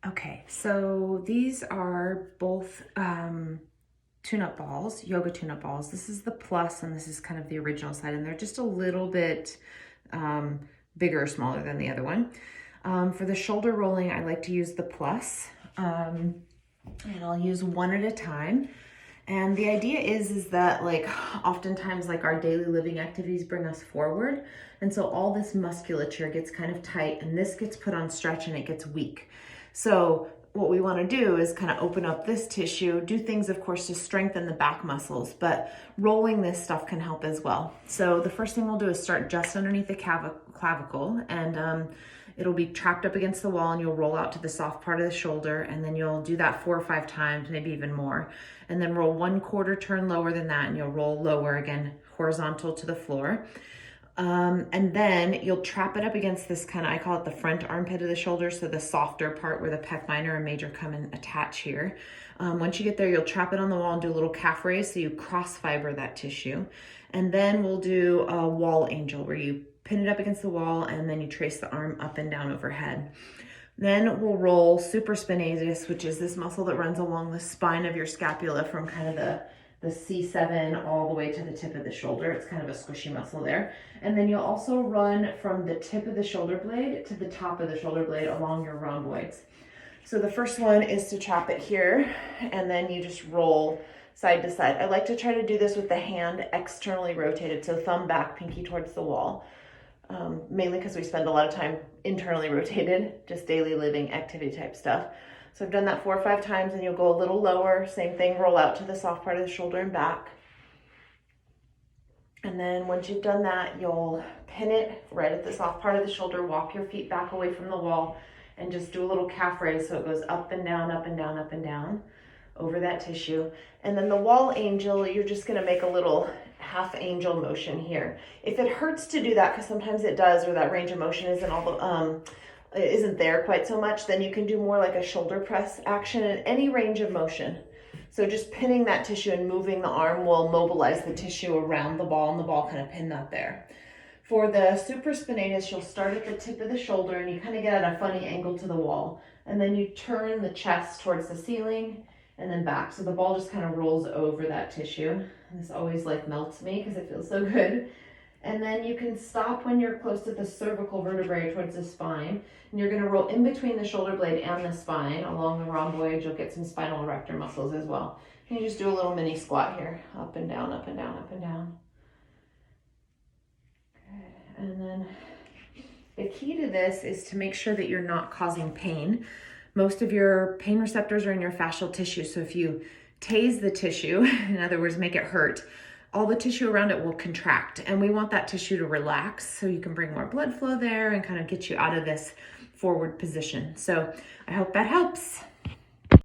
Okay, so these are both tune-up balls, yoga tune-up balls. This is the plus and this is kind of the original side, and they're just a little bit um, bigger or smaller than the other one. For the shoulder rolling, I like to use the plus, and I'll use one at a time. And the idea is that like oftentimes like our daily living activities bring us forward. And so all this musculature gets kind of tight and this gets put on stretch and it gets weak. So what we want to do is kind of open up this tissue, do things of course to strengthen the back muscles, but rolling this stuff can help as well. So the first thing we'll do is start just underneath the clavicle, and it'll be trapped up against the wall and you'll roll out to the soft part of the shoulder, and then you'll do that 4 or 5 times, maybe even more. And then roll 1/4 turn lower than that and you'll roll lower again, horizontal to the floor. And then you'll trap it up against this kind of, I call it the front armpit of the shoulder, so the softer part where the pec minor and major come and attach here. Once you get there, you'll trap it on the wall and do a little calf raise, so you cross fiber that tissue. And then we'll do a wall angel where you pin it up against the wall and then you trace the arm up and down overhead. Then we'll roll supraspinatus, which is this muscle that runs along the spine of your scapula from kind of the C7 all the way to the tip of the shoulder. It's kind of a squishy muscle there. And then you'll also run from the tip of the shoulder blade to the top of the shoulder blade along your rhomboids. So the first one is to trap it here, and then you just roll side to side. I like to try to do this with the hand externally rotated, so thumb back, pinky towards the wall. Mainly because we spend a lot of time internally rotated, just daily living activity type stuff. So I've done that 4 or 5 times, and you'll go a little lower, same thing, roll out to the soft part of the shoulder and back. And then once you've done that, you'll pin it right at the soft part of the shoulder, walk your feet back away from the wall, and just do a little calf raise so it goes up and down, up and down, up and down over that tissue. And then the wall angel, you're just gonna make a little half angel motion here. If it hurts to do that, because sometimes it does, or that range of motion isn't there quite so much, then you can do more like a shoulder press action in any range of motion. So just pinning that tissue and moving the arm will mobilize the tissue around the ball, and the ball kind of pinned up there. For the supraspinatus, you'll start at the tip of the shoulder and you kind of get at a funny angle to the wall. And then you turn the chest towards the ceiling and then back. So the ball just kind of rolls over that tissue. And this always like melts me because it feels so good. And then you can stop when you're close to the cervical vertebrae towards the spine. And you're going to roll in between the shoulder blade and the spine along the rhomboid. You'll get some spinal erector muscles as well. And you just do a little mini squat here, up and down, up and down, up and down. Good. And then the key to this is to make sure that you're not causing pain. Most of your pain receptors are in your fascial tissue. So if you tase the tissue, in other words, make it hurt, all the tissue around it will contract, and we want that tissue to relax so you can bring more blood flow there and kind of get you out of this forward position. So I hope that helps.